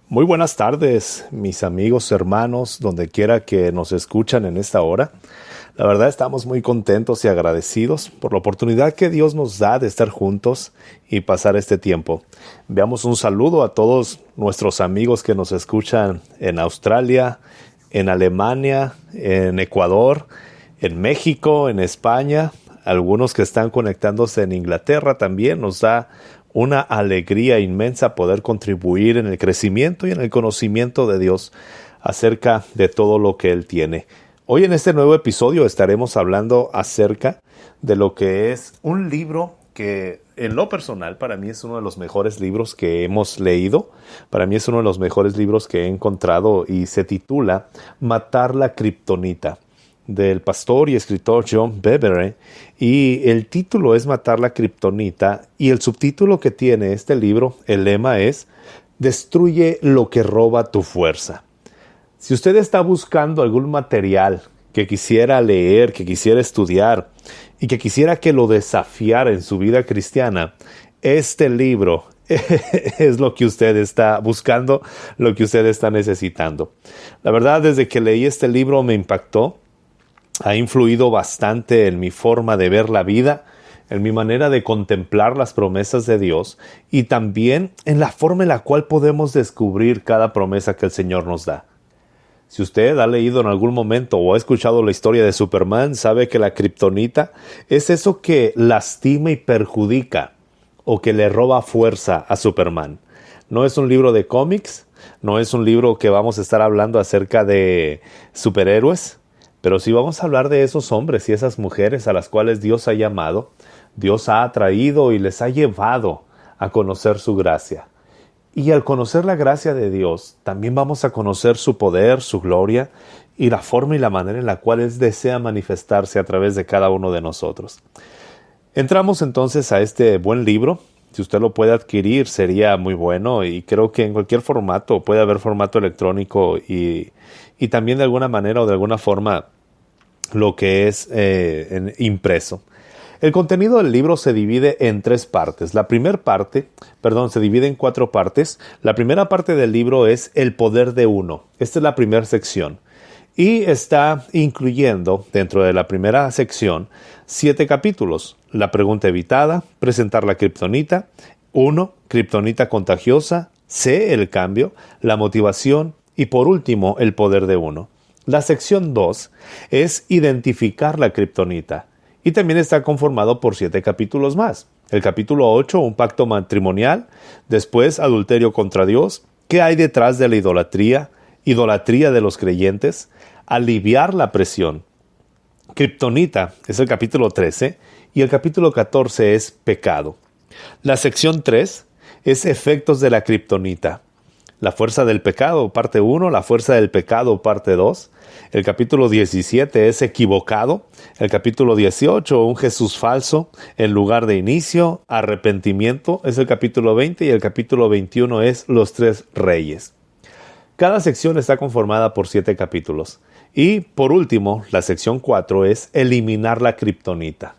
Muy buenas tardes, mis amigos, hermanos, donde quiera que nos escuchan en esta hora. La verdad estamos muy contentos y agradecidos por la oportunidad que Dios nos da de estar juntos y pasar este tiempo. Enviamos un saludo a todos nuestros amigos que nos escuchan en Australia, en Alemania, en Ecuador, en México, en España. Algunos que están conectándose en Inglaterra también. Nos da una alegría inmensa poder contribuir en el crecimiento y en el conocimiento de Dios acerca de todo lo que Él tiene. Hoy en este nuevo episodio estaremos hablando acerca de lo que es un libro que en lo personal para mí es uno de los mejores libros que hemos leído. Para mí es uno de los mejores libros que he encontrado y se titula Matar la Kriptonita, del pastor y escritor John Bevere, y el título es Matar la Kriptonita, y el subtítulo que tiene este libro, el lema es Destruye lo que roba tu fuerza. Si usted está buscando algún material que quisiera leer, que quisiera estudiar y que quisiera que lo desafiara en su vida cristiana, este libro es lo que usted está buscando, lo que usted está necesitando. La verdad, desde que leí este libro me impactó. Ha influido bastante en mi forma de ver la vida, en mi manera de contemplar las promesas de Dios y también en la forma en la cual podemos descubrir cada promesa que el Señor nos da. Si usted ha leído en algún momento o ha escuchado la historia de Superman, sabe que la kriptonita es eso que lastima y perjudica o que le roba fuerza a Superman. No es un libro de cómics, no es un libro que vamos a estar hablando acerca de superhéroes, pero sí vamos a hablar de esos hombres y esas mujeres a las cuales Dios ha llamado, Dios ha atraído y les ha llevado a conocer su gracia. Y al conocer la gracia de Dios, también vamos a conocer su poder, su gloria y la forma y la manera en la cual Él desea manifestarse a través de cada uno de nosotros. Entramos entonces a este buen libro. Si usted lo puede adquirir sería muy bueno y creo que en cualquier formato, puede haber formato electrónico y también de alguna manera o de alguna forma lo que es impreso. El contenido del libro se divide en tres partes. Se divide en cuatro partes. La primera parte del libro es El poder de uno. Esta es la primera sección. Y está incluyendo dentro de la primera sección 7 capítulos. La pregunta evitada, presentar la kriptonita, 1, kriptonita contagiosa, C, el cambio, la motivación y por último el poder de uno. La sección 2 es identificar la kriptonita y también está conformado por 7 capítulos más. El capítulo 8, un pacto matrimonial, después adulterio contra Dios, ¿qué hay detrás de la idolatría? Idolatría de los creyentes, aliviar la presión. Kriptonita es el capítulo 13 y el capítulo 14 es pecado. La sección 3 es efectos de la kriptonita. La fuerza del pecado, parte 1, la fuerza del pecado, parte 2. El capítulo 17 es equivocado. El capítulo 18, un Jesús falso en lugar de inicio. Arrepentimiento es el capítulo 20 y el capítulo 21 es los 3 reyes. Cada sección está conformada por 7 capítulos. Y por último, la sección 4 es eliminar la kriptonita.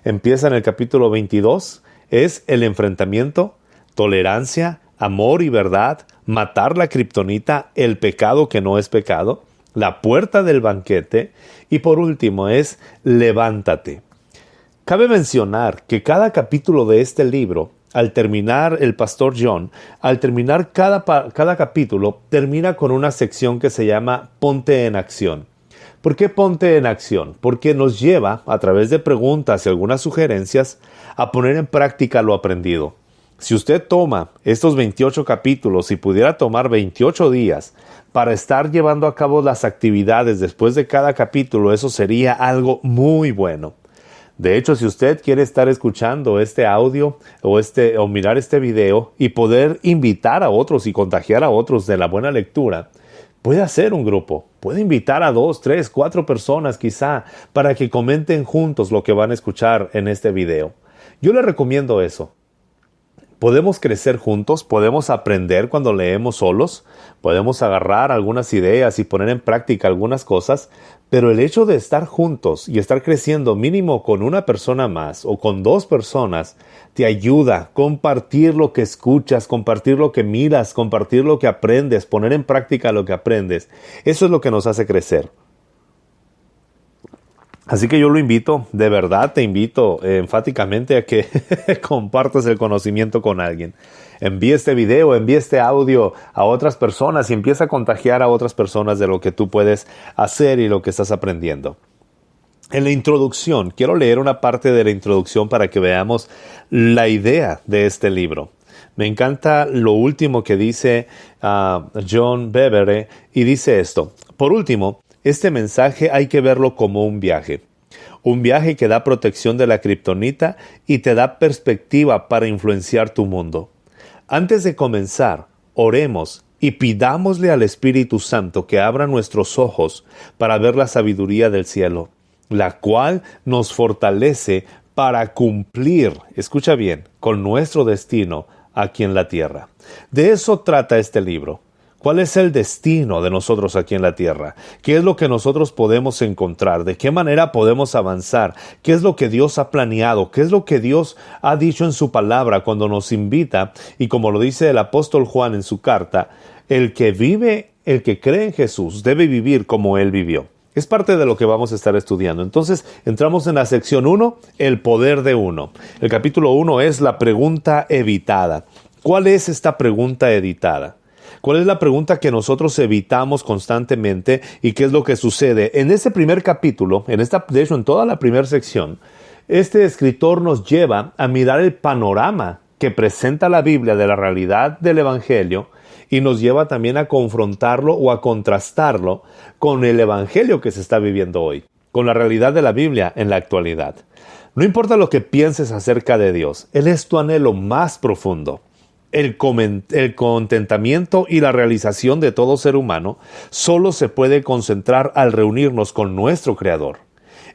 Empieza en el capítulo 22, es el enfrentamiento, tolerancia, amor y verdad, matar la kriptonita, el pecado que no es pecado, la puerta del banquete y por último es levántate. Cabe mencionar que cada capítulo de este libro, al terminar el pastor John, al terminar cada capítulo, termina con una sección que se llama Ponte en Acción. ¿Por qué ponte en acción? Porque nos lleva, a través de preguntas y algunas sugerencias, a poner en práctica lo aprendido. Si usted toma estos 28 capítulos y pudiera tomar 28 días para estar llevando a cabo las actividades después de cada capítulo, eso sería algo muy bueno. De hecho, si usted quiere estar escuchando este audio o mirar este video y poder invitar a otros y contagiar a otros de la buena lectura, puede hacer un grupo, puede invitar a 2, 3, 4 personas quizá para que comenten juntos lo que van a escuchar en este video. Yo le recomiendo eso. Podemos crecer juntos, podemos aprender cuando leemos solos, podemos agarrar algunas ideas y poner en práctica algunas cosas, pero el hecho de estar juntos y estar creciendo mínimo con una persona más o con 2 personas te ayuda a compartir lo que escuchas, compartir lo que miras, compartir lo que aprendes, poner en práctica lo que aprendes. Eso es lo que nos hace crecer. Así que yo lo invito, de verdad te invito enfáticamente a que compartas el conocimiento con alguien. Envíe este video, envíe este audio a otras personas y empieza a contagiar a otras personas de lo que tú puedes hacer y lo que estás aprendiendo. En la introducción, quiero leer una parte de la introducción para que veamos la idea de este libro. Me encanta lo último que dice John Bevere y dice esto. Por último, este mensaje hay que verlo como un viaje que da protección de la kriptonita y te da perspectiva para influenciar tu mundo. Antes de comenzar, oremos y pidámosle al Espíritu Santo que abra nuestros ojos para ver la sabiduría del cielo, la cual nos fortalece para cumplir, escucha bien, con nuestro destino aquí en la tierra. De eso trata este libro. ¿Cuál es el destino de nosotros aquí en la tierra? ¿Qué es lo que nosotros podemos encontrar? ¿De qué manera podemos avanzar? ¿Qué es lo que Dios ha planeado? ¿Qué es lo que Dios ha dicho en su palabra cuando nos invita? Y como lo dice el apóstol Juan en su carta, el que cree en Jesús debe vivir como Él vivió. Es parte de lo que vamos a estar estudiando. Entonces, entramos en la sección 1, el poder de uno. El capítulo 1 es la pregunta evitada. ¿Cuál es esta pregunta evitada? ¿Cuál es la pregunta que nosotros evitamos constantemente y qué es lo que sucede? En este primer capítulo, de hecho en toda la primera sección, este escritor nos lleva a mirar el panorama que presenta la Biblia de la realidad del Evangelio y nos lleva también a confrontarlo o a contrastarlo con el Evangelio que se está viviendo hoy, con la realidad de la Biblia en la actualidad. No importa lo que pienses acerca de Dios, Él es tu anhelo más profundo. El contentamiento y la realización de todo ser humano solo se puede concentrar al reunirnos con nuestro Creador.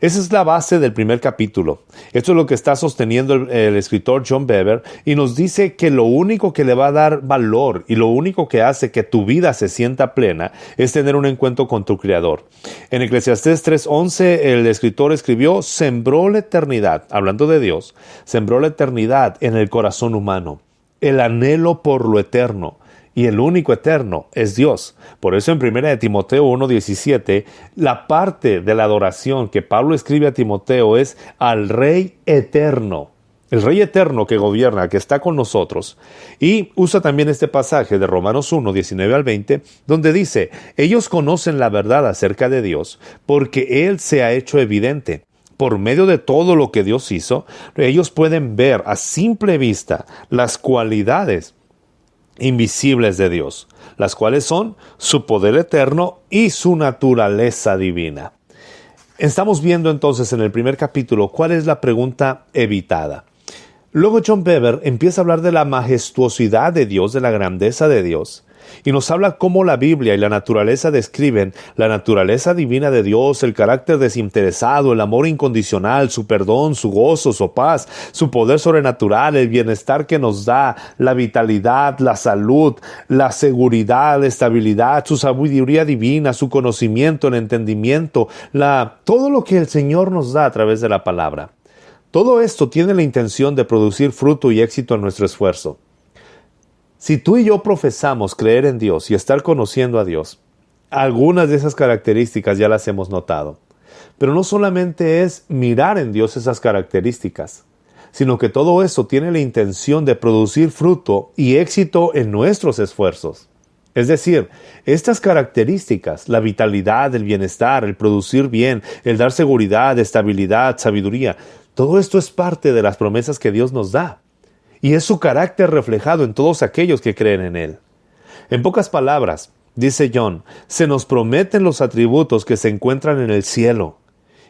Esa es la base del primer capítulo. Esto es lo que está sosteniendo el escritor John Bevere y nos dice que lo único que le va a dar valor y lo único que hace que tu vida se sienta plena es tener un encuentro con tu Creador. En Eclesiastés 3:11 el escritor escribió, sembró la eternidad, hablando de Dios, sembró la eternidad en el corazón humano. El anhelo por lo eterno, y el único eterno es Dios. Por eso en 1 Timoteo 1:17, la parte de la adoración que Pablo escribe a Timoteo es al Rey eterno. El Rey eterno que gobierna, que está con nosotros. Y usa también este pasaje de Romanos 1:19 al 20, donde dice, ellos conocen la verdad acerca de Dios, porque Él se ha hecho evidente. Por medio de todo lo que Dios hizo, ellos pueden ver a simple vista las cualidades invisibles de Dios, las cuales son su poder eterno y su naturaleza divina. Estamos viendo entonces en el primer capítulo cuál es la pregunta evitada. Luego John Bevere empieza a hablar de la majestuosidad de Dios, de la grandeza de Dios. Y nos habla cómo la Biblia y la naturaleza describen la naturaleza divina de Dios, el carácter desinteresado, el amor incondicional, su perdón, su gozo, su paz, su poder sobrenatural, el bienestar que nos da, la vitalidad, la salud, la seguridad, la estabilidad, su sabiduría divina, su conocimiento, el entendimiento, todo lo que el Señor nos da a través de la palabra. Todo esto tiene la intención de producir fruto y éxito en nuestro esfuerzo. Si tú y yo profesamos creer en Dios y estar conociendo a Dios, algunas de esas características ya las hemos notado. Pero no solamente es mirar en Dios esas características, sino que todo eso tiene la intención de producir fruto y éxito en nuestros esfuerzos. Es decir, estas características, la vitalidad, el bienestar, el producir bien, el dar seguridad, estabilidad, sabiduría, todo esto es parte de las promesas que Dios nos da. Y es su carácter reflejado en todos aquellos que creen en Él. En pocas palabras, dice John, se nos prometen los atributos que se encuentran en el cielo.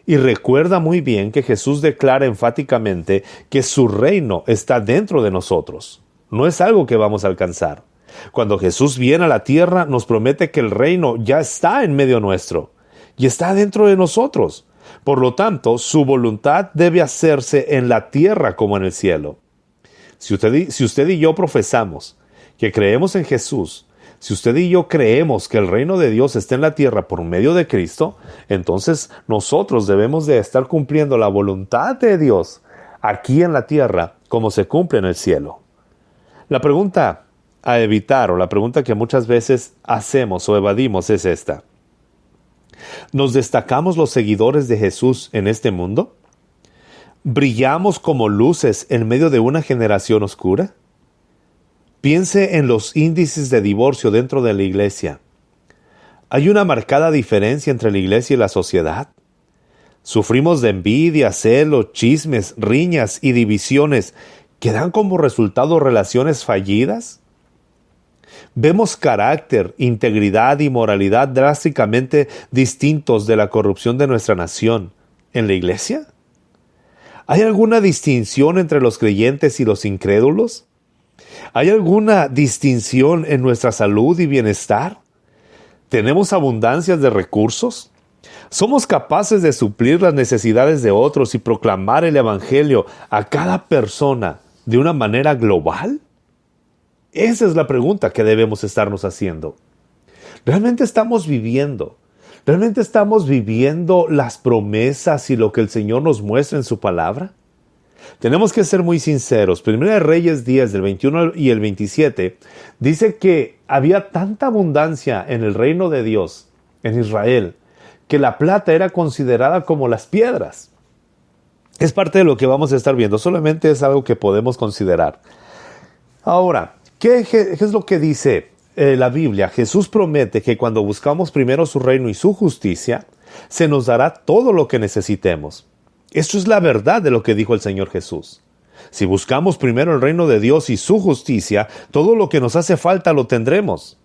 Y recuerda muy bien que Jesús declara enfáticamente que su reino está dentro de nosotros. No es algo que vamos a alcanzar. Cuando Jesús viene a la tierra, nos promete que el reino ya está en medio nuestro y está dentro de nosotros. Por lo tanto, su voluntad debe hacerse en la tierra como en el cielo. Si usted y yo profesamos que creemos en Jesús, si usted y yo creemos que el reino de Dios está en la tierra por medio de Cristo, entonces nosotros debemos de estar cumpliendo la voluntad de Dios aquí en la tierra como se cumple en el cielo. La pregunta a evitar, o la pregunta que muchas veces hacemos o evadimos, es esta: ¿nos destacamos los seguidores de Jesús en este mundo? ¿Brillamos como luces en medio de una generación oscura? Piense en los índices de divorcio dentro de la iglesia. ¿Hay una marcada diferencia entre la iglesia y la sociedad? ¿Sufrimos de envidia, celos, chismes, riñas y divisiones que dan como resultado relaciones fallidas? ¿Vemos carácter, integridad y moralidad drásticamente distintos de la corrupción de nuestra nación en la iglesia? ¿Hay alguna distinción entre los creyentes y los incrédulos? ¿Hay alguna distinción en nuestra salud y bienestar? ¿Tenemos abundancias de recursos? ¿Somos capaces de suplir las necesidades de otros y proclamar el Evangelio a cada persona de una manera global? Esa es la pregunta que debemos estarnos haciendo. ¿Realmente estamos viviendo las promesas y lo que el Señor nos muestra en su palabra? Tenemos que ser muy sinceros. Primera de Reyes 10, del 21 y el 27, dice que había tanta abundancia en el reino de Dios, en Israel, que la plata era considerada como las piedras. Es parte de lo que vamos a estar viendo, solamente es algo que podemos considerar. Ahora, ¿qué es lo que dice la Biblia? Jesús promete que cuando buscamos primero su reino y su justicia, se nos dará todo lo que necesitemos. Esto es la verdad de lo que dijo el Señor Jesús. Si buscamos primero el reino de Dios y su justicia, todo lo que nos hace falta lo tendremos.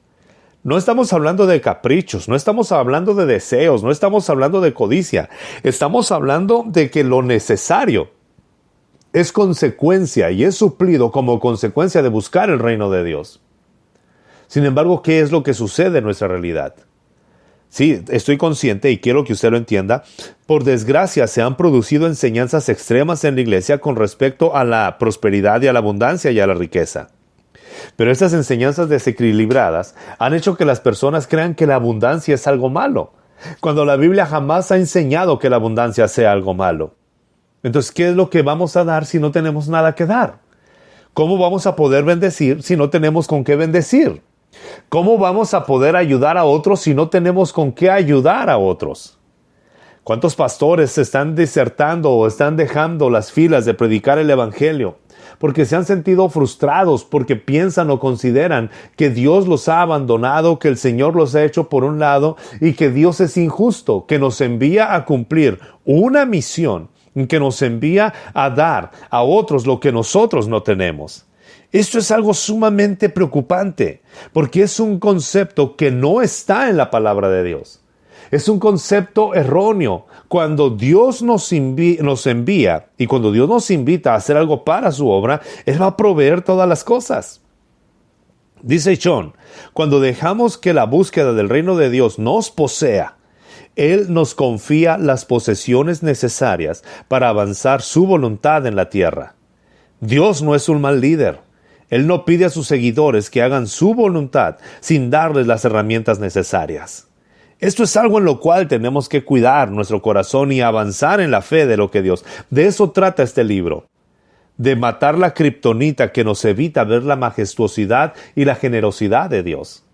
No estamos hablando de caprichos, no estamos hablando de deseos, no estamos hablando de codicia. Estamos hablando de que lo necesario es consecuencia y es suplido como consecuencia de buscar el reino de Dios. Sin embargo, ¿qué es lo que sucede en nuestra realidad? Sí, estoy consciente y quiero que usted lo entienda. Por desgracia, se han producido enseñanzas extremas en la iglesia con respecto a la prosperidad y a la abundancia y a la riqueza. Pero estas enseñanzas desequilibradas han hecho que las personas crean que la abundancia es algo malo, cuando la Biblia jamás ha enseñado que la abundancia sea algo malo. Entonces, ¿qué es lo que vamos a dar si no tenemos nada que dar? ¿Cómo vamos a poder bendecir si no tenemos con qué bendecir? ¿Cómo vamos a poder ayudar a otros si no tenemos con qué ayudar a otros? ¿Cuántos pastores están desertando o están dejando las filas de predicar el Evangelio porque se han sentido frustrados, porque piensan o consideran que Dios los ha abandonado, que el Señor los ha hecho por un lado y que Dios es injusto, que nos envía a cumplir una misión, que nos envía a dar a otros lo que nosotros no tenemos? Esto es algo sumamente preocupante, porque es un concepto que no está en la palabra de Dios. Es un concepto erróneo. Cuando Dios nos envía y cuando Dios nos invita a hacer algo para su obra, Él va a proveer todas las cosas. Dice John, cuando dejamos que la búsqueda del reino de Dios nos posea, Él nos confía las posesiones necesarias para avanzar su voluntad en la tierra. Dios no es un mal líder. Él no pide a sus seguidores que hagan su voluntad sin darles las herramientas necesarias. Esto es algo en lo cual tenemos que cuidar nuestro corazón y avanzar en la fe de lo que Dios. De eso trata este libro. De matar la kriptonita que nos evita ver la majestuosidad y la generosidad de Dios.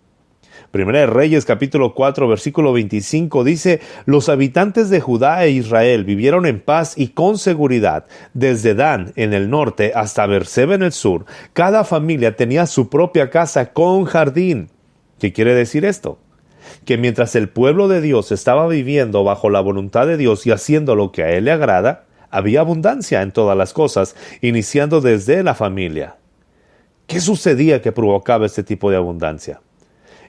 Primera de Reyes, capítulo 4, versículo 25, dice: los habitantes de Judá e Israel vivieron en paz y con seguridad, desde Dan en el norte hasta Berseba en el sur. Cada familia tenía su propia casa con jardín. ¿Qué quiere decir esto? Que mientras el pueblo de Dios estaba viviendo bajo la voluntad de Dios y haciendo lo que a Él le agrada, había abundancia en todas las cosas, iniciando desde la familia. ¿Qué sucedía que provocaba este tipo de abundancia?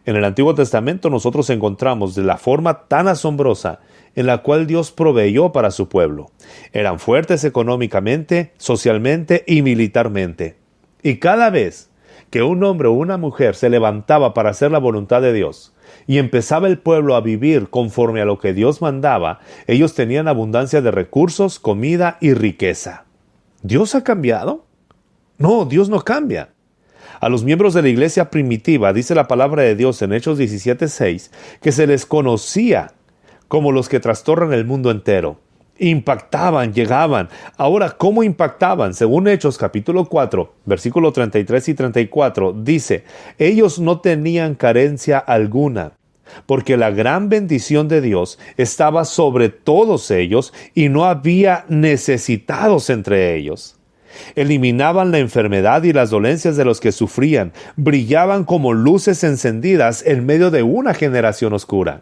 En el Antiguo Testamento nosotros encontramos de la forma tan asombrosa en la cual Dios proveyó para su pueblo. Eran fuertes económicamente, socialmente y militarmente. Y cada vez que un hombre o una mujer se levantaba para hacer la voluntad de Dios y empezaba el pueblo a vivir conforme a lo que Dios mandaba, ellos tenían abundancia de recursos, comida y riqueza. ¿Dios ha cambiado? No, Dios no cambia. A los miembros de la iglesia primitiva, dice la palabra de Dios en Hechos 17:6, que se les conocía como los que trastornan el mundo entero. Impactaban, llegaban. Ahora, ¿cómo impactaban? Según Hechos capítulo 4, versículo 33 y 34, dice, ellos no tenían carencia alguna, porque la gran bendición de Dios estaba sobre todos ellos y no había necesitados entre ellos. Eliminaban la enfermedad y las dolencias de los que sufrían, brillaban como luces encendidas en medio de una generación oscura.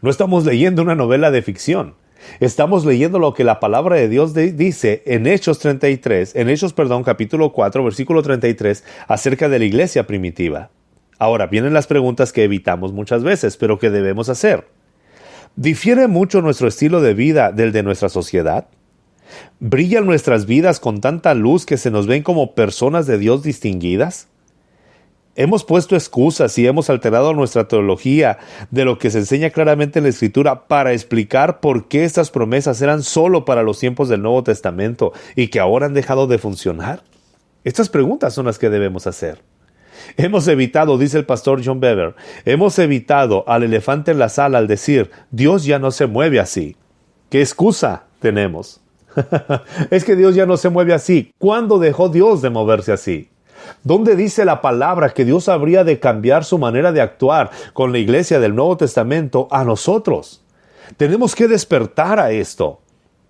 No estamos leyendo una novela de ficción. Estamos leyendo lo que la palabra de Dios dice en capítulo 4, versículo 33, acerca de la iglesia primitiva. Ahora, vienen las preguntas que evitamos muchas veces, pero que debemos hacer. ¿Difiere mucho nuestro estilo de vida del de nuestra sociedad? ¿Brillan nuestras vidas con tanta luz que se nos ven como personas de Dios distinguidas? Hemos puesto excusas y hemos alterado nuestra teología de lo que se enseña claramente en la Escritura para explicar por qué estas promesas eran solo para los tiempos del Nuevo Testamento y que ahora han dejado de funcionar. Estas preguntas son las que debemos hacer. Hemos evitado, dice el pastor John Bever, hemos evitado al elefante en la sala al decir, Dios ya no se mueve así. ¿Qué excusa tenemos? Es que Dios ya no se mueve así. ¿Cuándo dejó Dios de moverse así? ¿Dónde dice la palabra que Dios habría de cambiar su manera de actuar con la iglesia del Nuevo Testamento a nosotros? Tenemos que despertar a esto.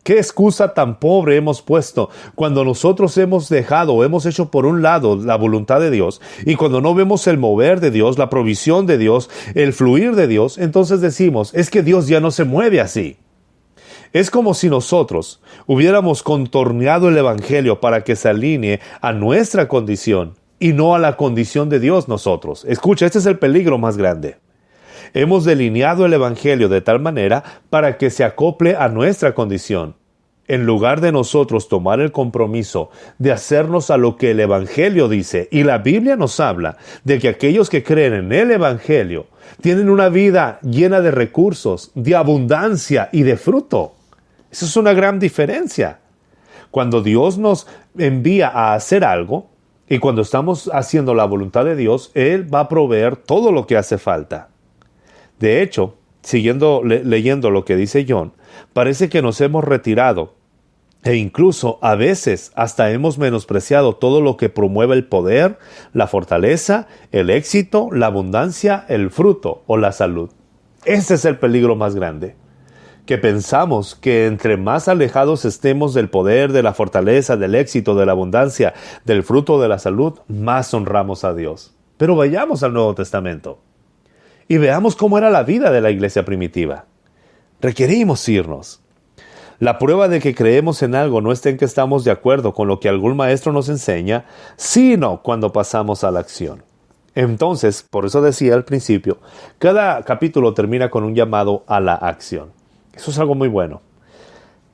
¿Qué excusa tan pobre hemos puesto cuando nosotros hemos dejado o hemos hecho por un lado la voluntad de Dios y cuando no vemos el mover de Dios, la provisión de Dios, el fluir de Dios, entonces decimos, es que Dios ya no se mueve así? Es como si nosotros hubiéramos contorneado el Evangelio para que se alinee a nuestra condición y no a la condición de Dios nosotros. Escucha, este es el peligro más grande. Hemos delineado el Evangelio de tal manera para que se acople a nuestra condición, en lugar de nosotros tomar el compromiso de hacernos a lo que el Evangelio dice. Y la Biblia nos habla de que aquellos que creen en el Evangelio tienen una vida llena de recursos, de abundancia y de fruto. Eso es una gran diferencia. Cuando Dios nos envía a hacer algo y cuando estamos haciendo la voluntad de Dios, Él va a proveer todo lo que hace falta. De hecho, siguiendo leyendo lo que dice John, parece que nos hemos retirado e incluso a veces hasta hemos menospreciado todo lo que promueve el poder, la fortaleza, el éxito, la abundancia, el fruto o la salud. Ese es el peligro más grande. Que pensamos que entre más alejados estemos del poder, de la fortaleza, del éxito, de la abundancia, del fruto de la salud, más honramos a Dios. Pero vayamos al Nuevo Testamento y veamos cómo era la vida de la iglesia primitiva. Requerimos irnos. La prueba de que creemos en algo no está en que estamos de acuerdo con lo que algún maestro nos enseña, sino cuando pasamos a la acción. Entonces, por eso decía al principio, cada capítulo termina con un llamado a la acción. Eso es algo muy bueno.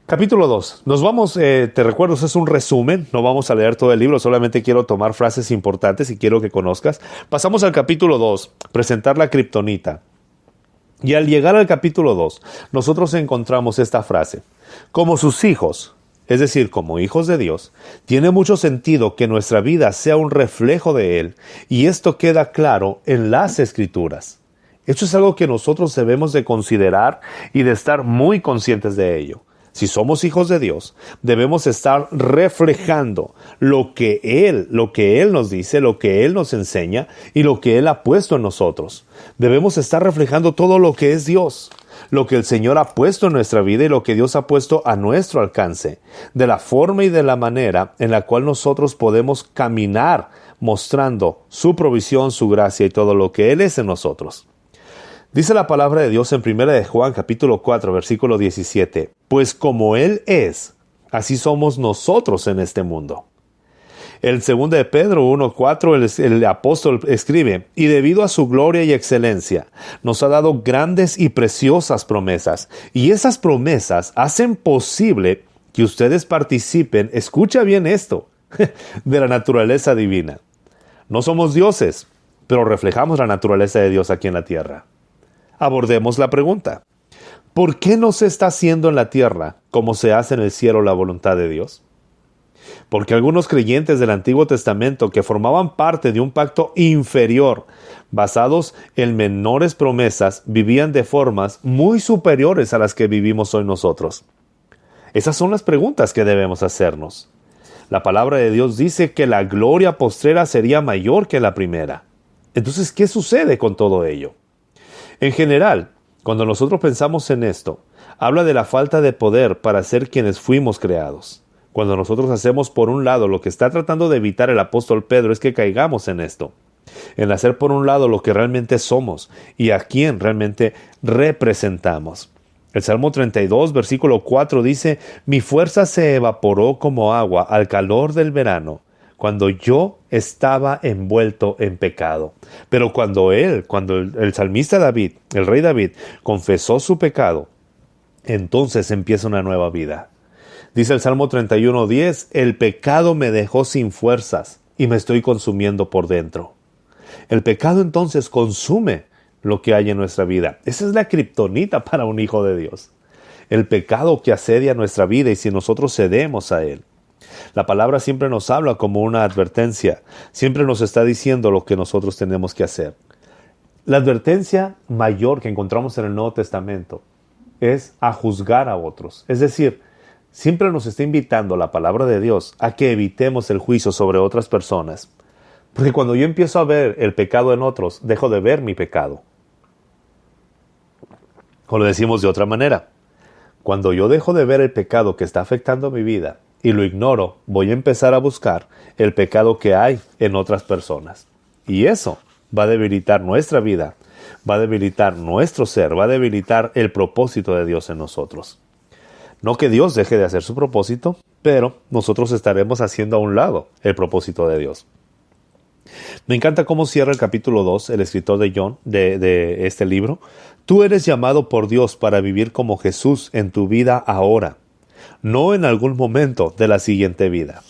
Capítulo 2. Nos vamos, te recuerdo, es un resumen. No vamos a leer todo el libro, solamente quiero tomar frases importantes y quiero que conozcas. Pasamos al capítulo 2, presentar la kriptonita. Y al llegar al capítulo 2, nosotros encontramos esta frase. Como sus hijos, es decir, como hijos de Dios, tiene mucho sentido que nuestra vida sea un reflejo de Él. Y esto queda claro en las Escrituras. Esto es algo que nosotros debemos de considerar y de estar muy conscientes de ello. Si somos hijos de Dios, debemos estar reflejando lo que Él nos dice, lo que Él nos enseña y lo que Él ha puesto en nosotros. Debemos estar reflejando todo lo que es Dios, lo que el Señor ha puesto en nuestra vida y lo que Dios ha puesto a nuestro alcance, de la forma y de la manera en la cual nosotros podemos caminar mostrando su provisión, su gracia y todo lo que Él es en nosotros. Dice la palabra de Dios en 1 de Juan capítulo 4 versículo 17, pues como Él es, así somos nosotros en este mundo. El 2 de Pedro 1:4 el apóstol escribe, y debido a su gloria y excelencia, nos ha dado grandes y preciosas promesas, y esas promesas hacen posible que ustedes participen, escucha bien esto, de la naturaleza divina. No somos dioses, pero reflejamos la naturaleza de Dios aquí en la tierra. Abordemos la pregunta. ¿Por qué no se está haciendo en la tierra como se hace en el cielo la voluntad de Dios? Porque algunos creyentes del Antiguo Testamento que formaban parte de un pacto inferior, basados en menores promesas, vivían de formas muy superiores a las que vivimos hoy nosotros. Esas son las preguntas que debemos hacernos. La palabra de Dios dice que la gloria postrera sería mayor que la primera. Entonces, ¿qué sucede con todo ello? En general, cuando nosotros pensamos en esto, habla de la falta de poder para ser quienes fuimos creados. Cuando nosotros hacemos por un lado lo que está tratando de evitar el apóstol Pedro es que caigamos en esto, en hacer por un lado lo que realmente somos y a quién realmente representamos. El Salmo 32, versículo 4 dice: mi fuerza se evaporó como agua al calor del verano, cuando yo estaba envuelto en pecado. Pero cuando el salmista David, el rey David, confesó su pecado, entonces empieza una nueva vida. Dice el Salmo 31:10, el pecado me dejó sin fuerzas y me estoy consumiendo por dentro. El pecado entonces consume lo que hay en nuestra vida. Esa es la kriptonita para un hijo de Dios. El pecado que asedia nuestra vida y si nosotros cedemos a él. La palabra siempre nos habla como una advertencia. Siempre nos está diciendo lo que nosotros tenemos que hacer. La advertencia mayor que encontramos en el Nuevo Testamento es a juzgar a otros. Es decir, siempre nos está invitando la palabra de Dios a que evitemos el juicio sobre otras personas. Porque cuando yo empiezo a ver el pecado en otros, dejo de ver mi pecado. O lo decimos de otra manera. Cuando yo dejo de ver el pecado que está afectando mi vida y lo ignoro, voy a empezar a buscar el pecado que hay en otras personas. Y eso va a debilitar nuestra vida, va a debilitar nuestro ser, va a debilitar el propósito de Dios en nosotros. No que Dios deje de hacer su propósito, pero nosotros estaremos haciendo a un lado el propósito de Dios. Me encanta cómo cierra el capítulo 2, el escritor de John, de este libro. Tú eres llamado por Dios para vivir como Jesús en tu vida ahora, no en algún momento de la siguiente vida.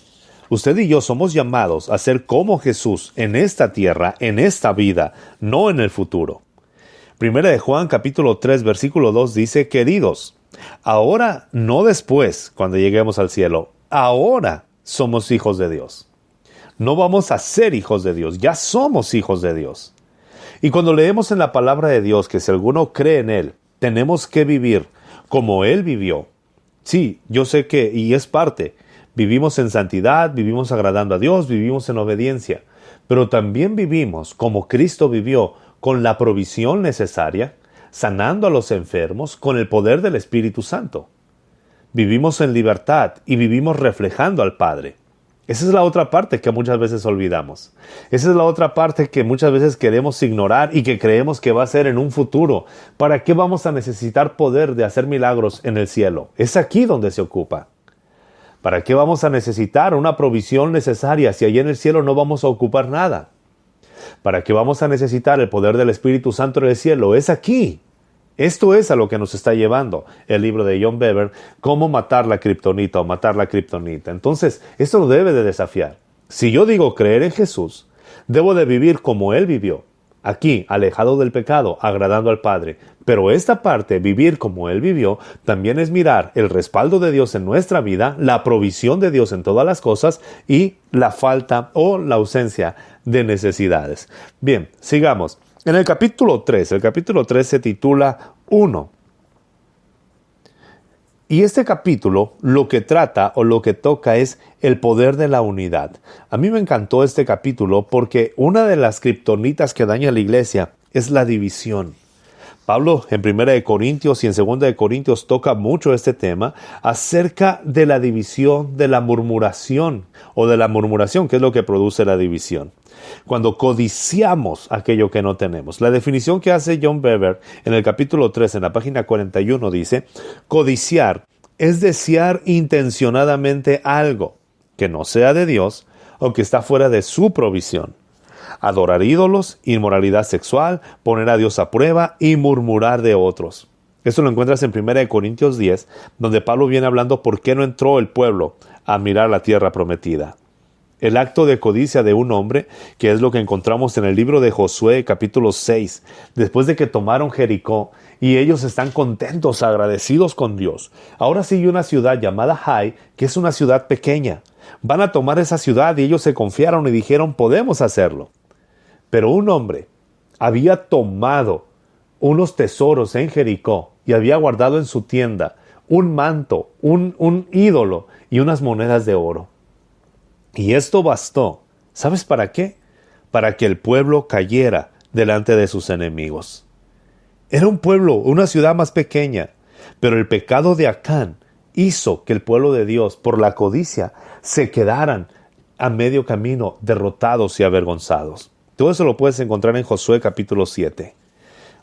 Usted y yo somos llamados a ser como Jesús en esta tierra, en esta vida, no en el futuro. Primera de Juan capítulo 3, versículo 2 dice, queridos, ahora, no después, cuando lleguemos al cielo, ahora somos hijos de Dios. No vamos a ser hijos de Dios, ya somos hijos de Dios. Y cuando leemos en la palabra de Dios que si alguno cree en Él, tenemos que vivir como Él vivió. Sí, yo sé que, y es parte, vivimos en santidad, vivimos agradando a Dios, vivimos en obediencia, pero también vivimos como Cristo vivió, con la provisión necesaria, sanando a los enfermos con el poder del Espíritu Santo. Vivimos en libertad y vivimos reflejando al Padre. Esa es la otra parte que muchas veces olvidamos. Esa es la otra parte que muchas veces queremos ignorar y que creemos que va a ser en un futuro. ¿Para qué vamos a necesitar poder de hacer milagros en el cielo? Es aquí donde se ocupa. ¿Para qué vamos a necesitar una provisión necesaria si allí en el cielo no vamos a ocupar nada? ¿Para qué vamos a necesitar el poder del Espíritu Santo en el cielo? Es aquí. Esto es a lo que nos está llevando el libro de John Bevere, cómo matar la kriptonita o matar la kriptonita. Entonces, esto lo debe de desafiar. Si yo digo creer en Jesús, debo de vivir como Él vivió. Aquí, alejado del pecado, agradando al Padre. Pero esta parte, vivir como Él vivió, también es mirar el respaldo de Dios en nuestra vida, la provisión de Dios en todas las cosas y la falta o la ausencia de necesidades. Bien, sigamos. En el capítulo 3 se titula 1. Y este capítulo lo que trata o lo que toca es el poder de la unidad. A mí me encantó este capítulo porque una de las kriptonitas que daña a la iglesia es la división. Pablo en 1 Corintios y en 2 Corintios toca mucho este tema acerca de la división, de la murmuración o de la murmuración, que es lo que produce la división. Cuando codiciamos aquello que no tenemos. La definición que hace John Bevere en el capítulo 3, en la página 41, dice, codiciar es desear intencionadamente algo que no sea de Dios o que está fuera de su provisión. Adorar ídolos, inmoralidad sexual, poner a Dios a prueba y murmurar de otros. Esto lo encuentras en 1 Corintios 10, donde Pablo viene hablando por qué no entró el pueblo a mirar la tierra prometida. el acto de codicia de un hombre, que es lo que encontramos en el libro de Josué, capítulo 6, después de que tomaron Jericó, y ellos están contentos, agradecidos con Dios. Ahora sigue una ciudad llamada Hai, que es una ciudad pequeña. Van a tomar esa ciudad y ellos se confiaron y dijeron, podemos hacerlo. Pero un hombre había tomado unos tesoros en Jericó y había guardado en su tienda un manto, un ídolo y unas monedas de oro. Y esto bastó. ¿Sabes para qué? Para que el pueblo cayera delante de sus enemigos. Era un pueblo, una ciudad más pequeña, pero el pecado de Acán hizo que el pueblo de Dios, por la codicia, se quedaran a medio camino, derrotados y avergonzados. Todo eso lo puedes encontrar en Josué capítulo 7.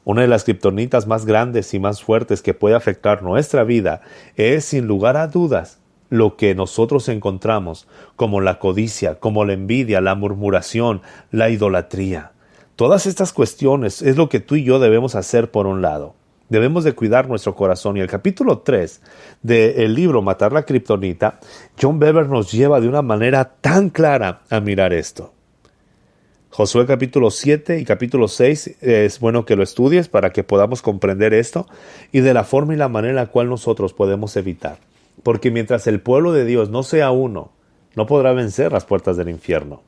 Una de las kriptonitas más grandes y más fuertes que puede afectar nuestra vida es, sin lugar a dudas, lo que nosotros encontramos como la codicia, como la envidia, la murmuración, la idolatría. Todas estas cuestiones es lo que tú y yo debemos hacer por un lado. Debemos de cuidar nuestro corazón. Y el capítulo 3 del libro Matar la Kriptonita, John Bevere nos lleva de una manera tan clara a mirar esto. Josué capítulo 7 y capítulo 6 es bueno que lo estudies para que podamos comprender esto y de la forma y la manera en la cual nosotros podemos evitar. Porque mientras el pueblo de Dios no sea uno, no podrá vencer las puertas del infierno.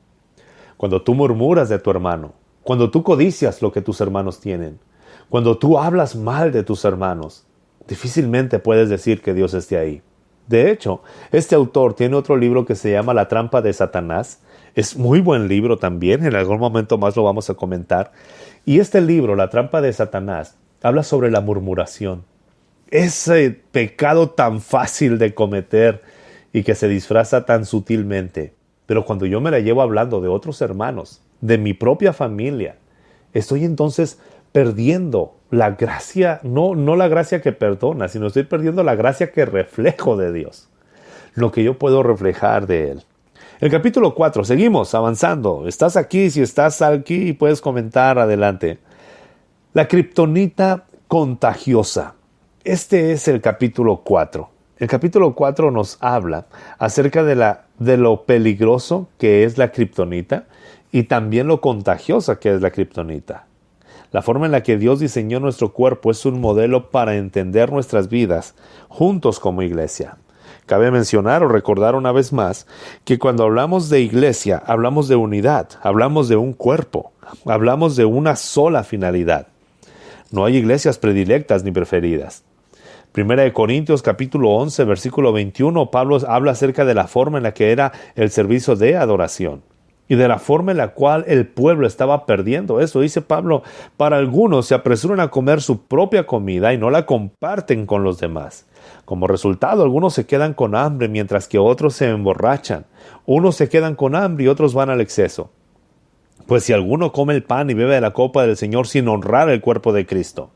Cuando tú murmuras de tu hermano, cuando tú codicias lo que tus hermanos tienen, cuando tú hablas mal de tus hermanos, difícilmente puedes decir que Dios esté ahí. De hecho, este autor tiene otro libro que se llama La trampa de Satanás. Es muy buen libro también, en algún momento más lo vamos a comentar. Y este libro, La trampa de Satanás, habla sobre la murmuración. Ese pecado tan fácil de cometer y que se disfraza tan sutilmente. Pero cuando yo me la llevo hablando de otros hermanos, de mi propia familia, estoy entonces perdiendo la gracia, no la gracia que perdona, sino estoy perdiendo la gracia que reflejo de Dios, lo que yo puedo reflejar de Él. El capítulo 4, seguimos avanzando. Estás aquí, si estás aquí puedes comentar adelante. La kriptonita contagiosa. Este es el capítulo 4. El capítulo 4 nos habla acerca de lo peligroso que es la kriptonita y también lo contagiosa que es la kriptonita. La forma en la que Dios diseñó nuestro cuerpo es un modelo para entender nuestras vidas juntos como iglesia. Cabe mencionar o recordar una vez más que cuando hablamos de iglesia, hablamos de unidad, hablamos de un cuerpo, hablamos de una sola finalidad. No hay iglesias predilectas ni preferidas. Primera de Corintios capítulo 11, versículo 21, Pablo habla acerca de la forma en la que era el servicio de adoración y de la forma en la cual el pueblo estaba perdiendo eso. Dice Pablo, para algunos se apresuran a comer su propia comida y no la comparten con los demás. Como resultado, algunos se quedan con hambre mientras que otros se emborrachan. Unos se quedan con hambre y otros van al exceso. Pues si alguno come el pan y bebe de la copa del Señor sin honrar el cuerpo de Cristo,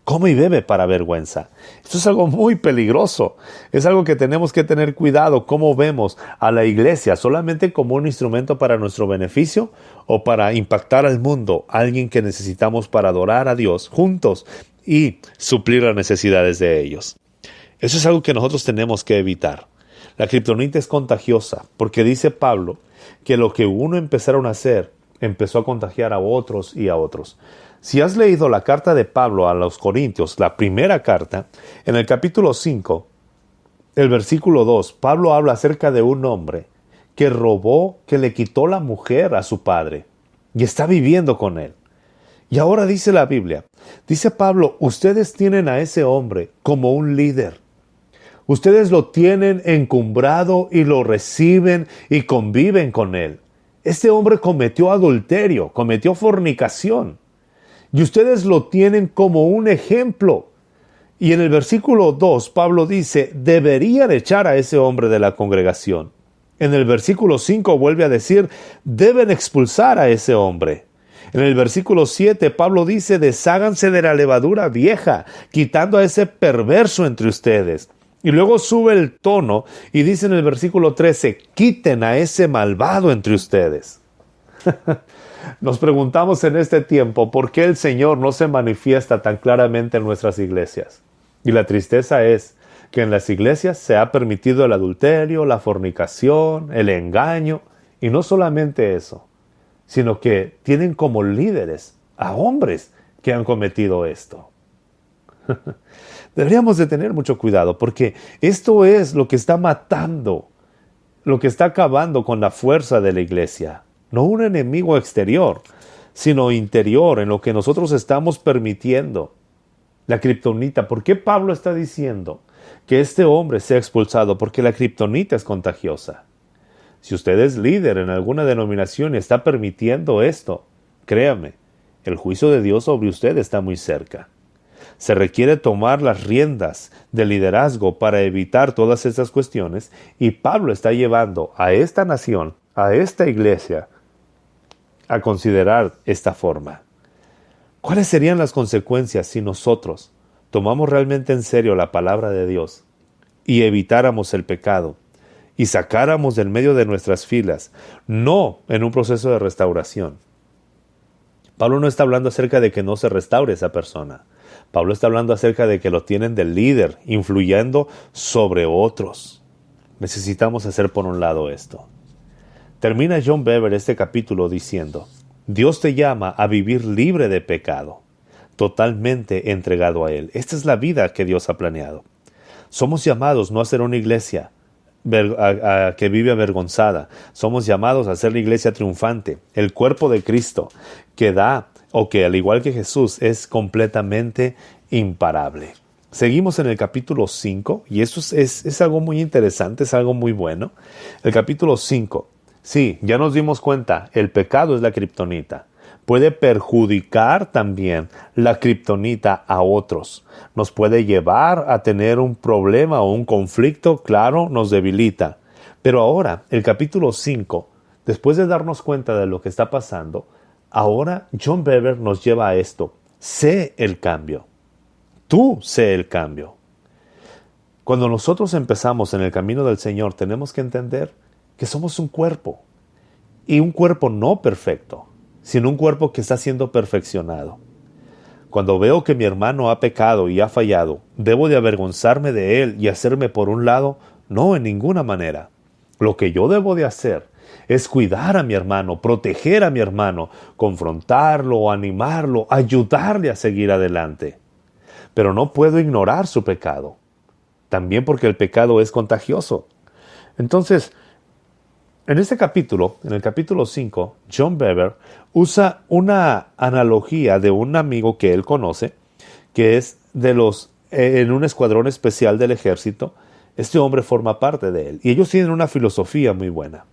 come y bebe para vergüenza. Esto es algo muy peligroso. Es algo que tenemos que tener cuidado. ¿Cómo vemos a la iglesia? ¿Solamente como un instrumento para nuestro beneficio o para impactar al mundo? Alguien que necesitamos para adorar a Dios juntos y suplir las necesidades de ellos. Eso es algo que nosotros tenemos que evitar. La kriptonita es contagiosa porque dice Pablo que lo que uno empezaron a hacer empezó a contagiar a otros y a otros. Si has leído la carta de Pablo a los Corintios, la primera carta, en el capítulo 5, el versículo 2, Pablo habla acerca de un hombre que robó, que le quitó la mujer a su padre y está viviendo con él. Y ahora dice la Biblia, dice Pablo, ustedes tienen a ese hombre como un líder. Ustedes lo tienen encumbrado y lo reciben y conviven con él. Este hombre cometió adulterio, cometió fornicación. Y ustedes lo tienen como un ejemplo. Y en el versículo 2, Pablo dice, deberían echar a ese hombre de la congregación. En el versículo 5 vuelve a decir, deben expulsar a ese hombre. En el versículo 7, Pablo dice, desháganse de la levadura vieja, quitando a ese perverso entre ustedes. Y luego sube el tono y dice en el versículo 13, quiten a ese malvado entre ustedes. Nos preguntamos en este tiempo por qué el Señor no se manifiesta tan claramente en nuestras iglesias. Y la tristeza es que en las iglesias se ha permitido el adulterio, la fornicación, el engaño, Y no solamente eso, sino que tienen como líderes a hombres que han cometido esto. Deberíamos de tener mucho cuidado porque esto es lo que está matando, lo que está acabando con la fuerza de la iglesia. No un enemigo exterior, sino interior, en lo que nosotros estamos permitiendo. La kriptonita. ¿Por qué Pablo está diciendo que este hombre sea expulsado? Porque la kriptonita es contagiosa. Si usted es líder en alguna denominación y está permitiendo esto, créame, el juicio de Dios sobre usted está muy cerca. Se requiere tomar las riendas del liderazgo para evitar todas estas cuestiones, y Pablo está llevando a esta nación, a esta iglesia, a considerar esta forma. ¿Cuáles serían las consecuencias si nosotros tomamos realmente en serio la palabra de Dios y evitáramos el pecado y sacáramos del medio de nuestras filas, no en un proceso de restauración? Pablo no está hablando acerca de que no se restaure esa persona. Pablo está hablando acerca de que lo tienen del líder, influyendo sobre otros. Necesitamos hacer por un lado esto. Termina John Bevere este capítulo diciendo: Dios te llama a vivir libre de pecado, totalmente entregado a Él. Esta es la vida que Dios ha planeado. Somos llamados no a ser una iglesia que vive avergonzada. Somos llamados a ser la iglesia triunfante, el cuerpo de Cristo, que da, o que al igual que Jesús, es completamente imparable. Seguimos en el capítulo 5, y eso es algo muy interesante, es algo muy bueno. El capítulo 5, sí, ya nos dimos cuenta, el pecado es la kriptonita. Puede perjudicar también la kriptonita a otros. Nos puede llevar a tener un problema o un conflicto, claro, nos debilita. Pero ahora, el capítulo 5, después de darnos cuenta de lo que está pasando, ahora John Bevere nos lleva a esto. Sé el cambio. Tú sé el cambio. Cuando nosotros empezamos en el camino del Señor, tenemos que entender que somos un cuerpo. Y un cuerpo no perfecto, sino un cuerpo que está siendo perfeccionado. Cuando veo que mi hermano ha pecado y ha fallado, ¿debo de avergonzarme de él y hacerme por un lado? No, en ninguna manera. Lo que yo debo de hacer es cuidar a mi hermano, proteger a mi hermano, confrontarlo, animarlo, ayudarle a seguir adelante. Pero no puedo ignorar su pecado. También porque el pecado es contagioso. Entonces, en este capítulo, en el capítulo 5, John Bevere usa una analogía de un amigo que él conoce, que es en un escuadrón especial del ejército. Este hombre forma parte de él, y ellos tienen una filosofía muy buena.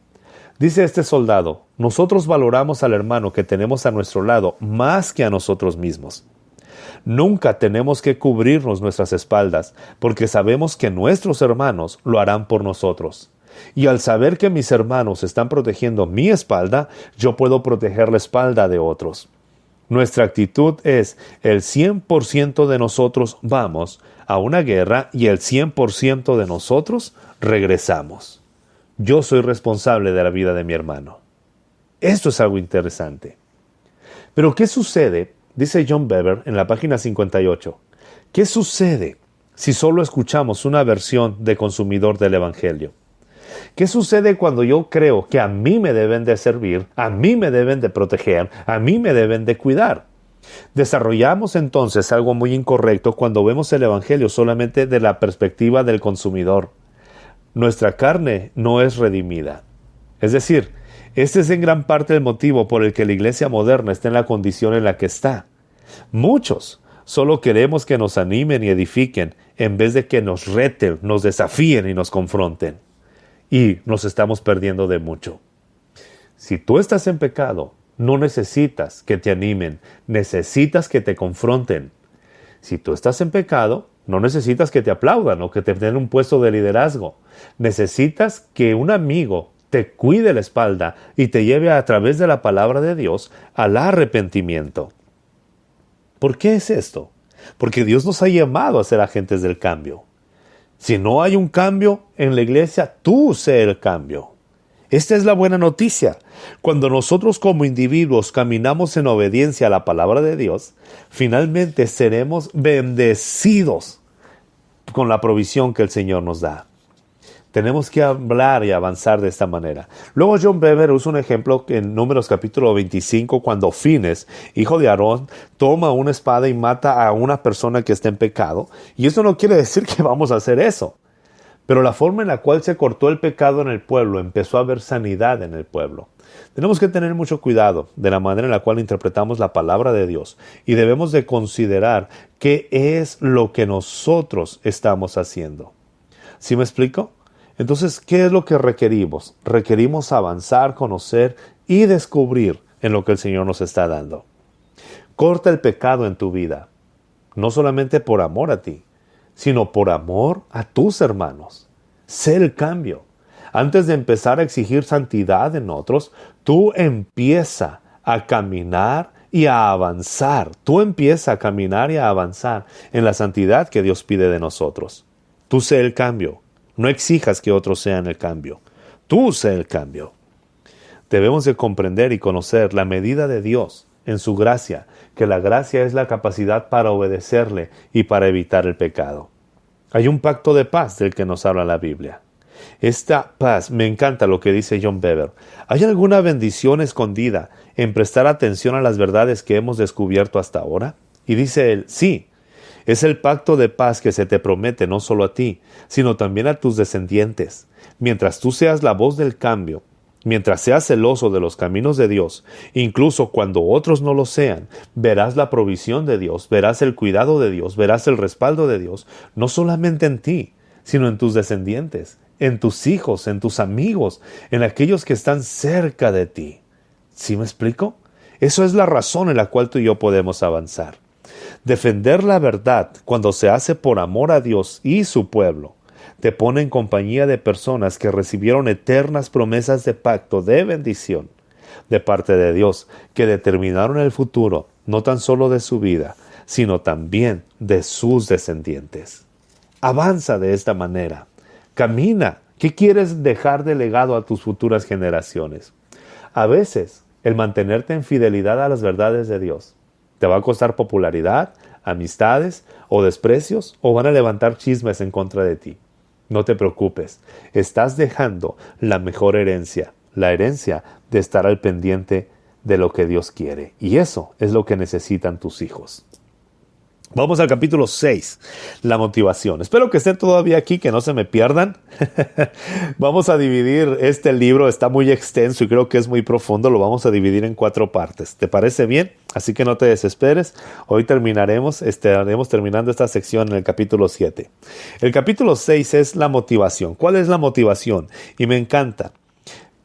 Dice este soldado: nosotros valoramos al hermano que tenemos a nuestro lado más que a nosotros mismos. Nunca tenemos que cubrirnos nuestras espaldas, porque sabemos que nuestros hermanos lo harán por nosotros. Y al saber que mis hermanos están protegiendo mi espalda, yo puedo proteger la espalda de otros. Nuestra actitud es: el 100% de nosotros vamos a una guerra y el 100% de nosotros regresamos. Yo soy responsable de la vida de mi hermano. Esto es algo interesante. Pero ¿qué sucede? Dice John Bevere en la página 58. ¿Qué sucede si solo escuchamos una versión de consumidor del Evangelio? ¿Qué sucede cuando yo creo que a mí me deben de servir, a mí me deben de proteger, a mí me deben de cuidar? Desarrollamos entonces algo muy incorrecto cuando vemos el Evangelio solamente de la perspectiva del consumidor. Nuestra carne no es redimida. Es decir, este es en gran parte el motivo por el que la iglesia moderna está en la condición en la que está. Muchos solo queremos que nos animen y edifiquen en vez de que nos reten, nos desafíen y nos confronten. Y nos estamos perdiendo de mucho. Si tú estás en pecado, no necesitas que te animen, necesitas que te confronten. Si tú estás en pecado, no necesitas que te aplaudan o que te den un puesto de liderazgo. Necesitas que un amigo te cuide la espalda y te lleve a través de la palabra de Dios al arrepentimiento. ¿Por qué es esto? Porque Dios nos ha llamado a ser agentes del cambio. Si no hay un cambio en la iglesia, tú sé el cambio. Esta es la buena noticia. Cuando nosotros como individuos caminamos en obediencia a la palabra de Dios, finalmente seremos bendecidos con la provisión que el Señor nos da. Tenemos que hablar y avanzar de esta manera. Luego John Bever usa un ejemplo en Números capítulo 25, cuando Fines, hijo de Aarón, toma una espada y mata a una persona que está en pecado. Y eso no quiere decir que vamos a hacer eso. Pero la forma en la cual se cortó el pecado en el pueblo, empezó a haber sanidad en el pueblo. Tenemos que tener mucho cuidado de la manera en la cual interpretamos la palabra de Dios, y debemos de considerar qué es lo que nosotros estamos haciendo. ¿Sí me explico? Entonces, ¿qué es lo que requerimos? Requerimos avanzar, conocer y descubrir en lo que el Señor nos está dando. Corta el pecado en tu vida, no solamente por amor a ti, sino por amor a tus hermanos. Sé el cambio. Antes de empezar a exigir santidad en otros, tú empieza a caminar y a avanzar. Tú empieza a caminar y a avanzar en la santidad que Dios pide de nosotros. Tú sé el cambio. No exijas que otros sean el cambio. Tú sé el cambio. Debemos de comprender y conocer la medida de Dios en su gracia, que la gracia es la capacidad para obedecerle y para evitar el pecado. Hay un pacto de paz del que nos habla la Biblia. Esta paz, me encanta lo que dice John Bever. ¿Hay alguna bendición escondida en prestar atención a las verdades que hemos descubierto hasta ahora? Y dice él, sí. Es el pacto de paz que se te promete no solo a ti, sino también a tus descendientes. Mientras tú seas la voz del cambio, mientras seas celoso de los caminos de Dios, incluso cuando otros no lo sean, verás la provisión de Dios, verás el cuidado de Dios, verás el respaldo de Dios, no solamente en ti, sino en tus descendientes, en tus hijos, en tus amigos, en aquellos que están cerca de ti. ¿Sí me explico? Eso es la razón en la cual tú y yo podemos avanzar. Defender la verdad cuando se hace por amor a Dios y su pueblo te pone en compañía de personas que recibieron eternas promesas de pacto de bendición de parte de Dios, que determinaron el futuro no tan solo de su vida, sino también de sus descendientes. Avanza de esta manera. Camina. ¿Qué quieres dejar de legado a tus futuras generaciones? A veces, el mantenerte en fidelidad a las verdades de Dios te va a costar popularidad, amistades o desprecios, o van a levantar chismes en contra de ti. No te preocupes, estás dejando la mejor herencia, la herencia de estar al pendiente de lo que Dios quiere. Y eso es lo que necesitan tus hijos. Vamos al capítulo 6, la motivación. Espero que estén todavía aquí, que no se me pierdan. Vamos a dividir este libro, está muy extenso y creo que es muy profundo, lo vamos a dividir en 4 partes. ¿Te parece bien? Así que no te desesperes. Hoy estaremos terminando esta sección en el capítulo 7. El capítulo 6 es la motivación. ¿Cuál es la motivación? Y me encanta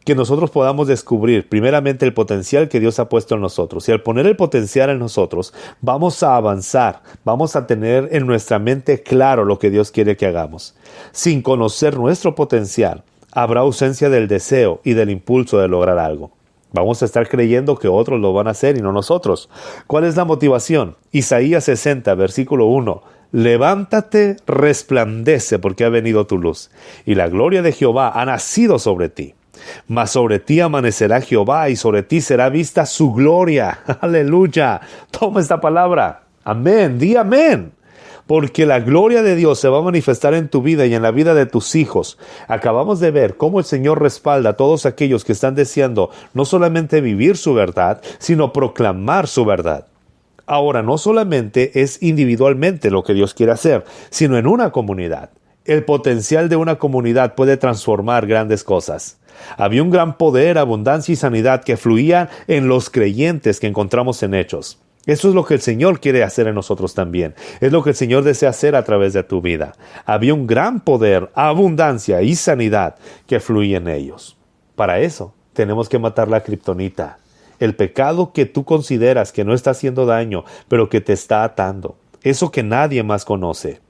que nosotros podamos descubrir primeramente el potencial que Dios ha puesto en nosotros. Y al poner el potencial en nosotros, vamos a avanzar, vamos a tener en nuestra mente claro lo que Dios quiere que hagamos. Sin conocer nuestro potencial, habrá ausencia del deseo y del impulso de lograr algo. Vamos a estar creyendo que otros lo van a hacer y no nosotros. ¿Cuál es la motivación? Isaías 60, versículo 1. Levántate, resplandece, porque ha venido tu luz, y la gloria de Jehová ha nacido sobre ti. Mas sobre ti amanecerá Jehová, y sobre ti será vista su gloria. Aleluya. Toma esta palabra. Amén. Di amén. Porque la gloria de Dios se va a manifestar en tu vida y en la vida de tus hijos. Acabamos de ver cómo el Señor respalda a todos aquellos que están deseando no solamente vivir su verdad, sino proclamar su verdad. Ahora, no solamente es individualmente lo que Dios quiere hacer, sino en una comunidad. El potencial de una comunidad puede transformar grandes cosas. Había un gran poder, abundancia y sanidad que fluían en los creyentes que encontramos en Hechos. Eso es lo que el Señor quiere hacer en nosotros también. Es lo que el Señor desea hacer a través de tu vida. Había un gran poder, abundancia y sanidad que fluía en ellos. Para eso tenemos que matar la kriptonita. El pecado que tú consideras que no está haciendo daño, pero que te está atando. Eso que nadie más conoce.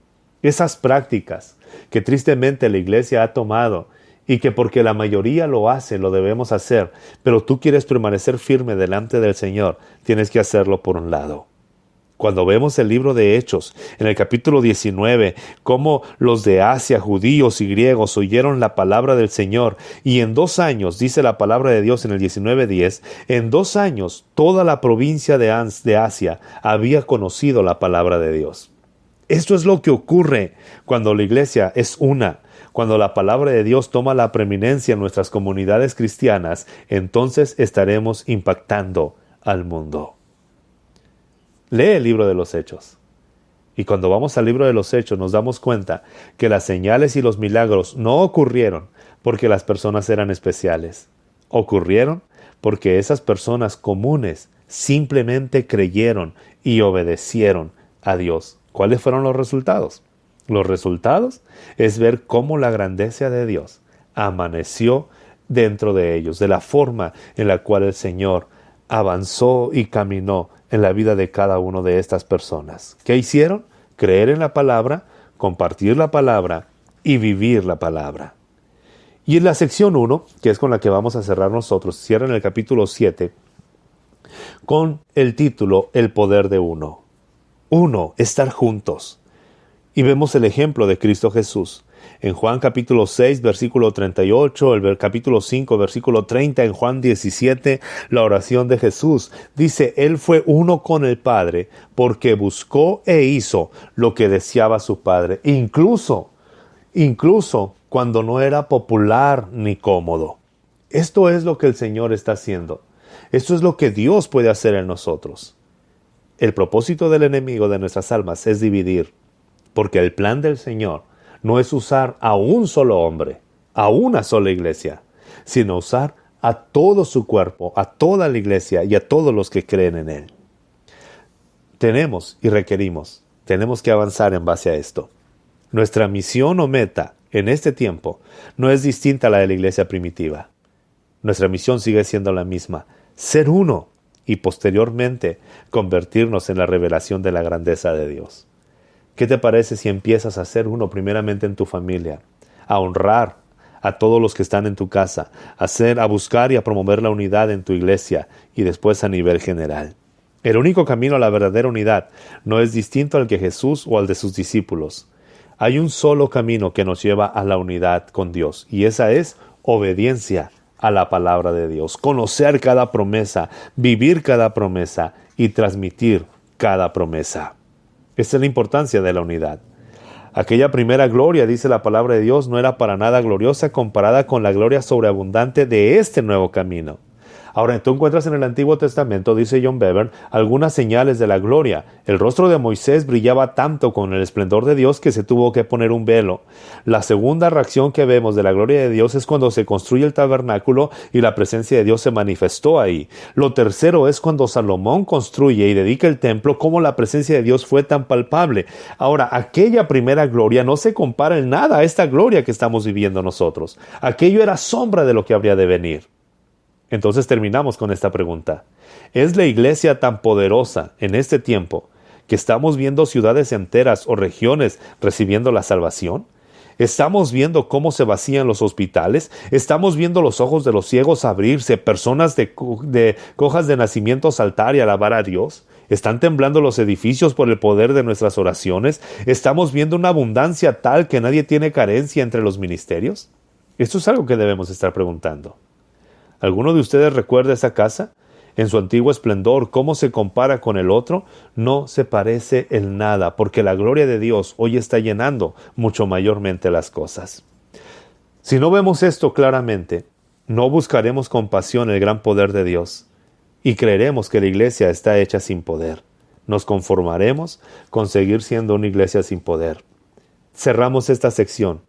Esas prácticas que tristemente la iglesia ha tomado y que porque la mayoría lo hace, lo debemos hacer, pero tú quieres permanecer firme delante del Señor, tienes que hacerlo por un lado. Cuando vemos el libro de Hechos, en el capítulo 19, cómo los de Asia, judíos y griegos, oyeron la palabra del Señor, y en 2 años, dice la palabra de Dios en el 19:10, en 2 años toda la provincia de Asia había conocido la palabra de Dios. Esto es lo que ocurre cuando la iglesia es una, Cuando la palabra de Dios toma la preeminencia en nuestras comunidades cristianas, entonces estaremos impactando al mundo. Lee el libro de los Hechos. Y cuando vamos al libro de los Hechos nos damos cuenta que las señales y los milagros no ocurrieron porque las personas eran especiales. Ocurrieron porque esas personas comunes simplemente creyeron y obedecieron a Dios. ¿Cuáles fueron los resultados? Los resultados es ver cómo la grandeza de Dios amaneció dentro de ellos, de la forma en la cual el Señor avanzó y caminó en la vida de cada una de estas personas. ¿Qué hicieron? Creer en la palabra, compartir la palabra y vivir la palabra. Y en la sección 1, que es con la que vamos a cerrar nosotros, cierra en el capítulo 7, con el título El poder de uno. Uno, estar juntos. Y vemos el ejemplo de Cristo Jesús. En Juan capítulo 6, versículo 38, el capítulo 5, versículo 30, en Juan 17, la oración de Jesús. Dice, Él fue uno con el Padre porque buscó e hizo lo que deseaba su Padre. Incluso cuando no era popular ni cómodo. Esto es lo que el Señor está haciendo. Esto es lo que Dios puede hacer en nosotros. El propósito del enemigo de nuestras almas es dividir. Porque el plan del Señor no es usar a un solo hombre, a una sola iglesia, sino usar a todo su cuerpo, a toda la iglesia y a todos los que creen en Él. Tenemos que avanzar en base a esto. Nuestra misión o meta en este tiempo no es distinta a la de la iglesia primitiva. Nuestra misión sigue siendo la misma, ser uno y posteriormente convertirnos en la revelación de la grandeza de Dios. ¿Qué te parece si empiezas a ser uno primeramente en tu familia, a honrar a todos los que están en tu casa, a buscar y a promover la unidad en tu iglesia y después a nivel general? El único camino a la verdadera unidad no es distinto al que Jesús o al de sus discípulos. Hay un solo camino que nos lleva a la unidad con Dios y esa es obediencia a la palabra de Dios, conocer cada promesa, vivir cada promesa y transmitir cada promesa. Esta es la importancia de la unidad. Aquella primera gloria, dice la palabra de Dios, no era para nada gloriosa comparada con la gloria sobreabundante de este nuevo camino. Ahora, tú encuentras en el Antiguo Testamento, dice John Bevere, algunas señales de la gloria. El rostro de Moisés brillaba tanto con el esplendor de Dios que se tuvo que poner un velo. La segunda reacción que vemos de la gloria de Dios es cuando se construye el tabernáculo y la presencia de Dios se manifestó ahí. Lo tercero es cuando Salomón construye y dedica el templo, cómo la presencia de Dios fue tan palpable. Ahora, aquella primera gloria no se compara en nada a esta gloria que estamos viviendo nosotros. Aquello era sombra de lo que habría de venir. Entonces terminamos con esta pregunta. ¿Es la iglesia tan poderosa en este tiempo que estamos viendo ciudades enteras o regiones recibiendo la salvación? ¿Estamos viendo cómo se vacían los hospitales? ¿Estamos viendo los ojos de los ciegos abrirse, personas de cojas de nacimiento saltar y alabar a Dios? ¿Están temblando los edificios por el poder de nuestras oraciones? ¿Estamos viendo una abundancia tal que nadie tiene carencia entre los ministerios? Esto es algo que debemos estar preguntando. ¿Alguno de ustedes recuerda esa casa? En su antiguo esplendor, ¿cómo se compara con el otro? No se parece en nada, porque la gloria de Dios hoy está llenando mucho mayormente las cosas. Si no vemos esto claramente, no buscaremos con pasión el gran poder de Dios y creeremos que la iglesia está hecha sin poder. Nos conformaremos con seguir siendo una iglesia sin poder. Cerramos esta sección,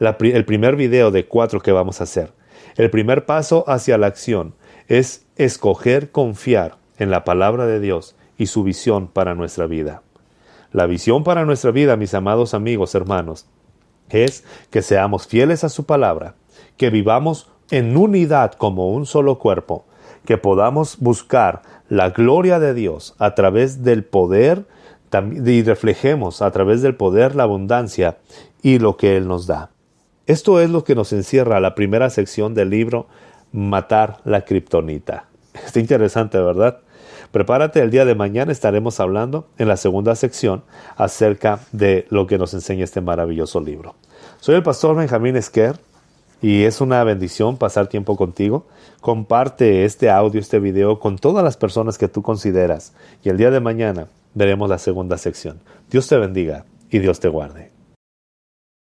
el primer video de 4 que vamos a hacer. El primer paso hacia la acción es escoger confiar en la palabra de Dios y su visión para nuestra vida. La visión para nuestra vida, mis amados amigos, hermanos, es que seamos fieles a su palabra, que vivamos en unidad como un solo cuerpo, que podamos buscar la gloria de Dios a través del poder y reflejemos a través del poder la abundancia y lo que Él nos da. Esto es lo que nos encierra la primera sección del libro Matar la Kriptonita. Está interesante, ¿verdad? Prepárate, el día de mañana estaremos hablando en la segunda sección acerca de lo que nos enseña este maravilloso libro. Soy el pastor Benjamín Esquer y es una bendición pasar tiempo contigo. Comparte este audio, este video con todas las personas que tú consideras y el día de mañana veremos la segunda sección. Dios te bendiga y Dios te guarde.